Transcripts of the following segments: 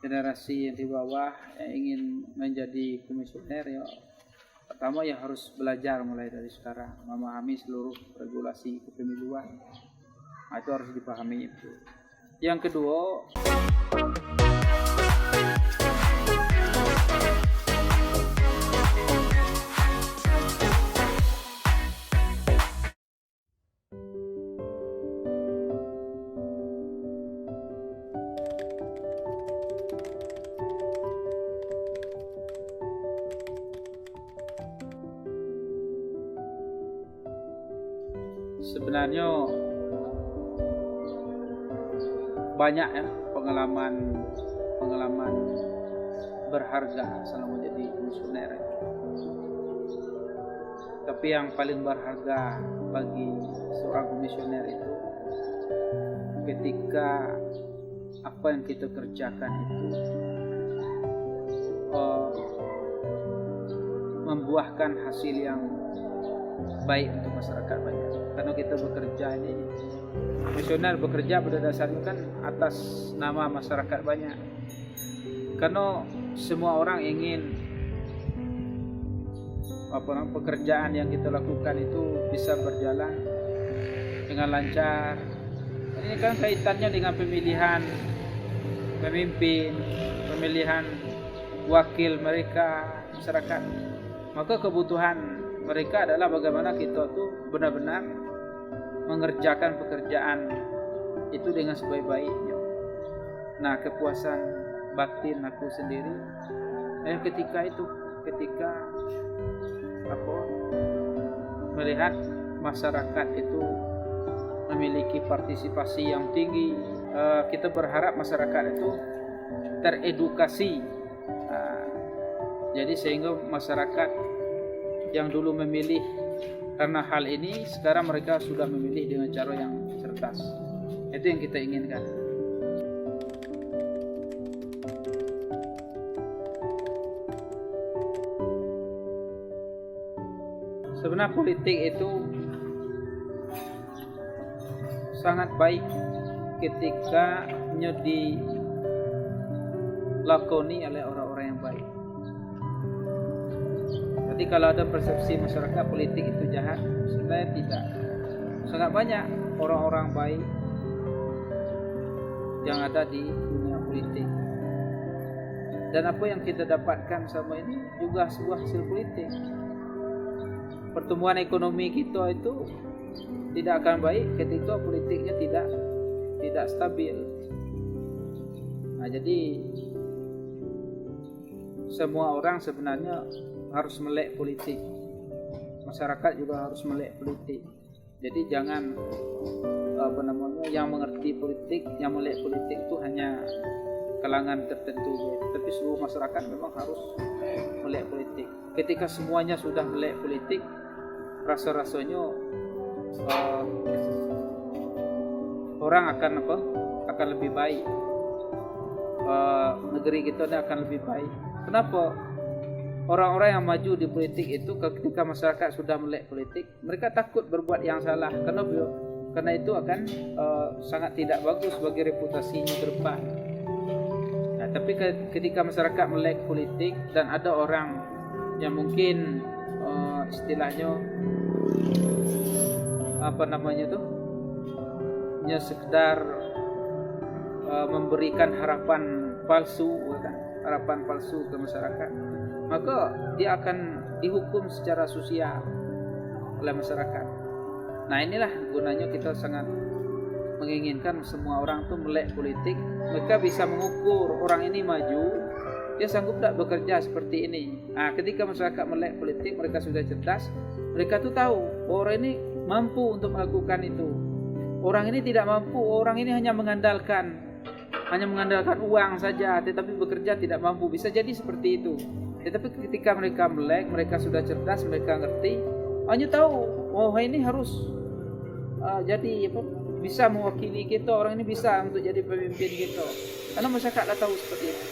generasi yang di bawah yang ingin menjadi komisioner, ya pertama ya harus belajar mulai dari sekarang, memahami seluruh regulasi kepemiluan. Nah, itu harus dipahami itu. Yang kedua, sebenarnya banyak ya pengalaman berharga selama jadi komisioner. Tapi yang paling berharga bagi seorang komisioner itu ketika apa yang kita kerjakan itu membuahkan hasil yang baik untuk masyarakat banyak. Karena kita bekerja ini, komisioner bekerja pada dasarnya kan atas nama masyarakat banyak. Karena semua orang ingin pekerjaan yang kita lakukan itu bisa berjalan dengan lancar. Ini kan kaitannya dengan pemilihan pemimpin, pemilihan wakil mereka, masyarakat. Maka kebutuhan mereka adalah bagaimana kita tuh benar-benar mengerjakan pekerjaan itu dengan sebaik-baiknya. Nah, kepuasan batin aku sendiri ketika melihat masyarakat itu memiliki partisipasi yang tinggi. Kita berharap masyarakat itu teredukasi. Jadi sehingga masyarakat yang dulu memilih karena hal ini, sekarang mereka sudah memilih dengan cara yang cerdas. Itu yang kita inginkan. Sebenarnya politik itu sangat baik ketika dilakoni oleh orang-orang yang baik. Jadi kalau ada persepsi masyarakat politik itu jahat, sebenarnya tidak. Sangat banyak orang-orang baik yang ada di dunia politik. Dan apa yang kita dapatkan sama ini juga sebuah hasil politik. Pertumbuhan ekonomi kita itu tidak akan baik ketika politiknya tidak stabil. Nah, jadi semua orang sebenarnya harus melek politik. Masyarakat juga harus melek politik. Jadi jangan yang mengerti politik, yang melek politik itu hanya kalangan tertentu, tapi seluruh masyarakat memang harus melek politik. Ketika semuanya sudah melek politik, rasa-rasanya orang akan lebih baik. Negeri kita ini akan lebih baik. Kenapa? Orang-orang yang maju di politik itu ketika masyarakat sudah melek politik, mereka takut berbuat yang salah. Karena itu akan sangat tidak bagus bagi reputasinya ke depan. Nah, tapi ketika masyarakat melek politik dan ada orang yang mungkin istilahnya hanya sekedar memberikan harapan palsu ke masyarakat, maka dia akan dihukum secara sosial oleh masyarakat. Nah, inilah gunanya kita sangat menginginkan semua orang itu melek politik. Mereka bisa mengukur orang ini maju, dia sanggup tak bekerja seperti ini. Nah, ketika masyarakat melek politik, mereka sudah cerdas. Mereka tuh tahu orang ini mampu untuk melakukan itu. Orang ini tidak mampu, orang ini hanya mengandalkan uang saja, tetapi bekerja tidak mampu. Bisa jadi seperti itu. Tetapi ketika mereka melek, mereka sudah cerdas, mereka ngerti, hanya tahu, ini harus bisa mewakili kita, orang ini bisa untuk jadi pemimpin kita. Karena masyarakat dah tahu seperti itu.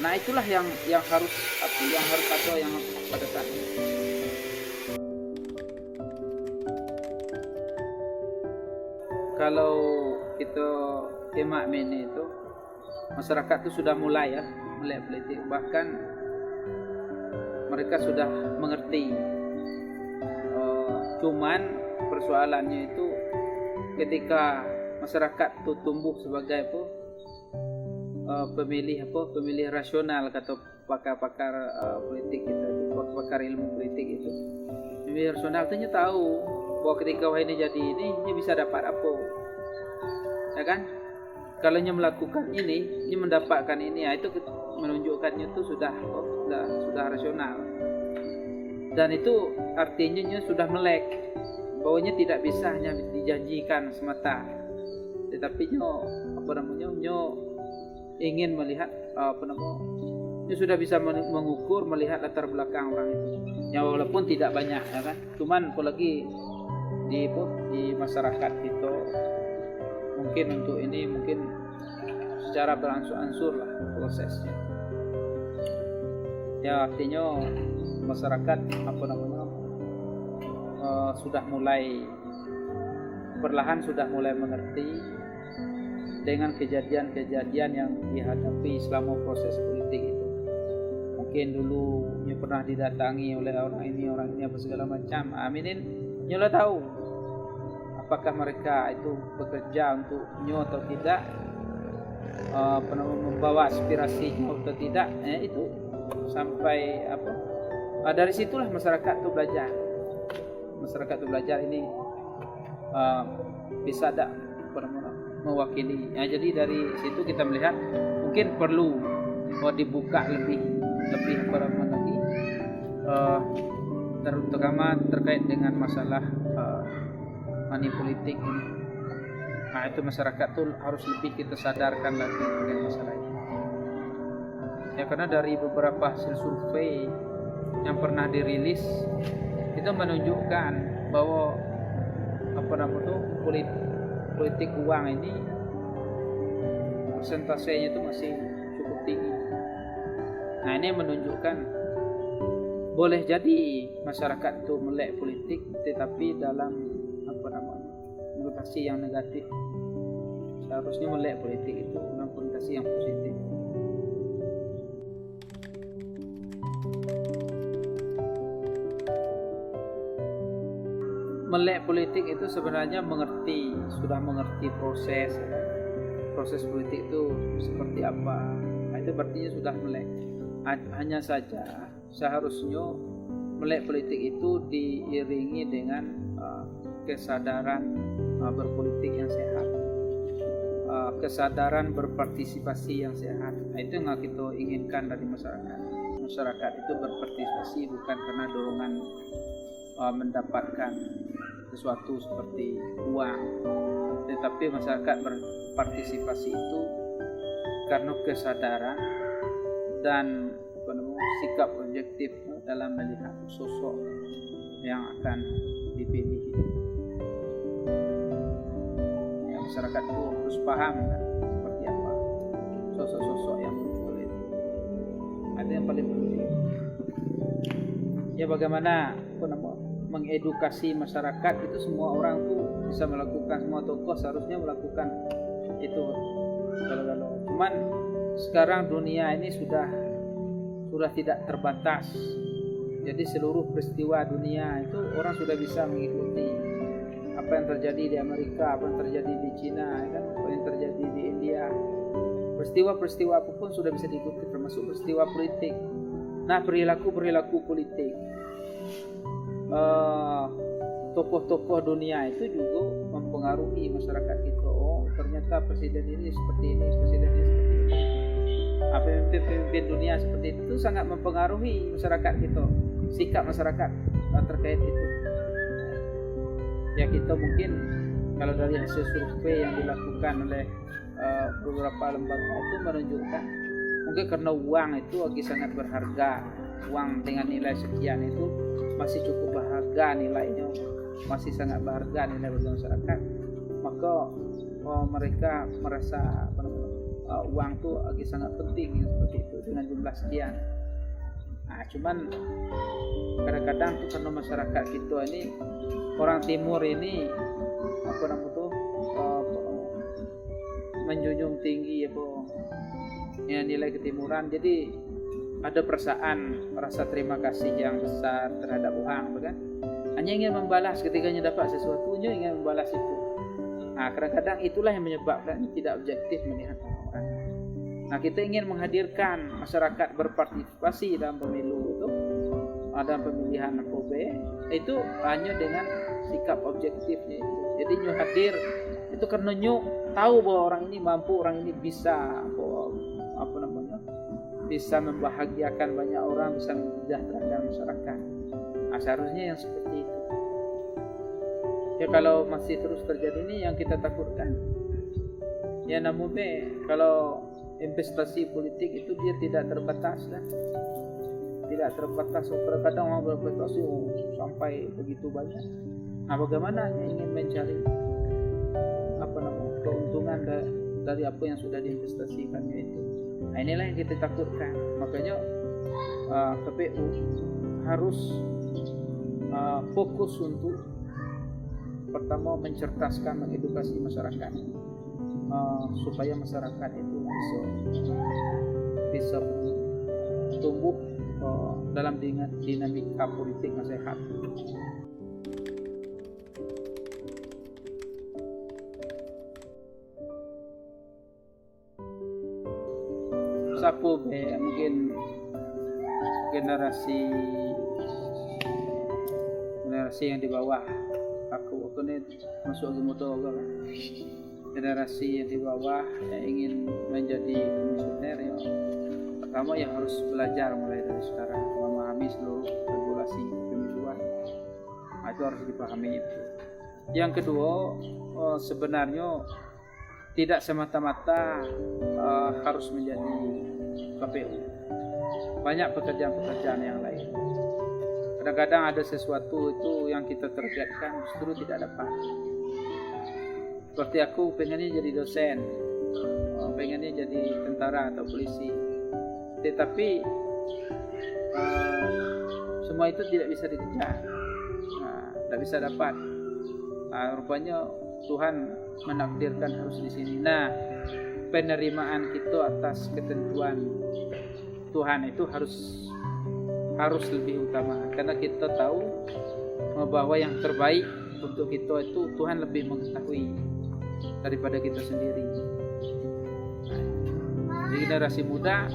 Nah, itulah yang harus ada yang pada saat ini. Kalau kita kemak ini itu masyarakat itu sudah mulai ya melek politik, bahkan mereka sudah mengerti. Cuman persoalannya itu ketika masyarakat itu tumbuh sebagai pemilih rasional, kata pakar-pakar politik itu, pakar ilmu politik itu. Pemilih rasional itu tahu bahwa ketika ini jadi ini bisa dapat apa, ya kan? Kalau melakukan ini mendapatkan ini, ya itu menunjukkannya itu sudah rasional. Dan itu artinya sudah melek, bahwanya tidak bisa hanya dijanjikan semata, tetapi ingin melihat sudah bisa mengukur, melihat latar belakang orang itu. Ya walaupun tidak banyak, ya kan. Cuman apalagi di masyarakat kita mungkin untuk ini mungkin secara beransur-ansur lah prosesnya. Ya artinya masyarakat sudah mulai perlahan sudah mulai mengerti dengan kejadian-kejadian yang dihadapi selama proses politik itu. Mungkin dulu pernah didatangi oleh orang ini apa segala macam. Aminin nyola tahu apakah mereka itu bekerja untuk atau tidak, membawa aspirasinya atau tidak, itu sampai dari situlah masyarakat itu belajar. Masyarakat itu belajar ini bisa ada mewakili. Ya, jadi dari situ kita melihat mungkin perlu dibuka lebih lagi, terutama terkait dengan masalah money politik ini. Nah itu masyarakat tuh harus lebih kita sadarkan lagi dengan masalah ini. Ya karena dari beberapa hasil survei yang pernah dirilis itu menunjukkan bahwa politik uang ini persentasenya itu masih cukup tinggi. Nah ini menunjukkan boleh jadi masyarakat itu melek politik, tetapi dalam konotasi yang negatif. Seharusnya melek politik itu dalam konotasi yang positif. Melek politik itu sebenarnya sudah mengerti proses politik itu seperti apa. Nah, itu berarti sudah melek. Hanya saja seharusnya melek politik itu diiringi dengan kesadaran berpolitik yang sehat, kesadaran berpartisipasi yang sehat. Nah, itu yang kita inginkan dari masyarakat. Masyarakat itu berpartisipasi bukan karena dorongan mendapatkan sesuatu seperti uang, tetapi masyarakat berpartisipasi itu karena kesadaran dan sikap objektif dalam melihat sosok yang akan dipilih. Ya, masyarakat itu harus paham kan, seperti apa sosok-sosok yang muncul itu. Ada yang paling penting. Ya bagaimana mengedukasi masyarakat itu, semua orang tuh bisa melakukan, semua tokoh seharusnya melakukan itu. Kalau cuman sekarang dunia ini sudah tidak terbatas. Jadi seluruh peristiwa dunia itu orang sudah bisa mengikuti apa yang terjadi di Amerika, apa yang terjadi di Cina, kan, apa yang terjadi di India. Peristiwa-peristiwa apapun sudah bisa diikuti, termasuk peristiwa politik. Nah, perilaku politik tokoh-tokoh dunia itu juga mempengaruhi masyarakat kita. Oh, ternyata presiden ini seperti ini, presiden ini seperti ini. Pemimpin dunia seperti itu sangat mempengaruhi masyarakat kita, sikap masyarakat terkait itu. Ya kita mungkin kalau dari hasil survei yang dilakukan oleh beberapa lembaga itu menunjukkan mungkin karena uang itu lagi sangat berharga, uang dengan nilai sekian itu masih cukup berharga nilainya, masih sangat berharga nilai bagi masyarakat, maka mereka merasa uang itu lagi sangat penting seperti itu dengan jumlah sekian. Nah, cuman kadang-kadang tuh karena masyarakat kita ini orang timur ini menjunjung tinggi ya, nilai ketimuran. Jadi ada perasaan rasa terima kasih yang besar terhadap orang, kan? Hanya ingin membalas ketika dapat sesuatu, ingin membalas itu. Nah, kadang-kadang itulah yang menyebabkan tidak objektif melihat orang. Nah, kita ingin menghadirkan masyarakat berpartisipasi dalam pemilu itu, dalam pemilihan POB itu hanya dengan sikap objektifnya itu. Jadi nyu hadir itu karena nyu tahu bahwa orang ini mampu, orang ini bisa bisa membahagiakan banyak orang, bisa mensejahterakan masyarakat. Nah, seharusnya yang seperti itu. Ya, kalau masih terus terjadi ini yang kita takutkan. Ya, namun kalau investasi politik itu dia tidak terbatas kan. Tidak terbatas. Kadang orang berinvestasi sampai begitu banyak. Nah, bagaimana hanya ingin mencari keuntungan dari apa yang sudah diinvestasikannya itu. Nah, inilah yang kita takutkan. Makanya KPU harus fokus untuk pertama mencerdaskan, mengedukasi masyarakat supaya masyarakat itu bisa tumbuh dalam dinamika politik yang sehat. Sapu mungkin generasi yang di bawah aku ini masuk ke muda kan. Generasi yang di bawah yang ingin menjadi komisioner ya, pertama yang harus belajar mulai dari sekarang memahami seluruh regulasi pemiluan. Nah, itu harus dipahami itu. Yang kedua, sebenarnya tidak semata-mata harus menjadi KPU. Banyak pekerjaan-pekerjaan yang lain. Kadang-kadang ada sesuatu itu yang kita targetkan justru tidak dapat. Seperti aku pengennya jadi dosen, pengennya jadi tentara atau polisi, tetapi semua itu tidak bisa dikejar, tidak bisa dapat. Rupanya Tuhan menakdirkan harus di sini. Nah, penerimaan kita atas ketentuan Tuhan itu harus lebih utama, karena kita tahu bahwa yang terbaik untuk kita itu Tuhan lebih mengetahui daripada kita sendiri. Jadi generasi muda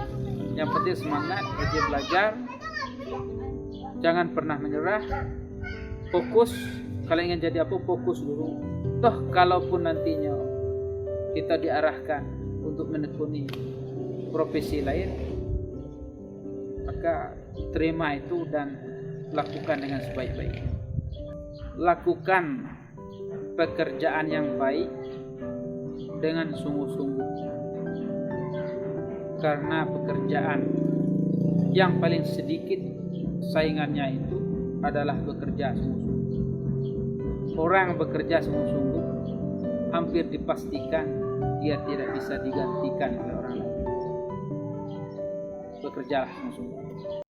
yang penting semangat, rajin belajar, jangan pernah menyerah, fokus. Kalau ingin jadi apa, fokus dulu. Toh kalaupun nantinya kita diarahkan untuk menekuni profesi lain, maka terima itu dan lakukan dengan sebaik-baiknya. Lakukan pekerjaan yang baik dengan sungguh-sungguh, karena pekerjaan yang paling sedikit saingannya itu adalah bekerja sungguh-sungguh. Orang bekerja sungguh-sungguh hampir dipastikan dia tidak bisa digantikan oleh orang lain. Bekerjalah sungguh-sungguh.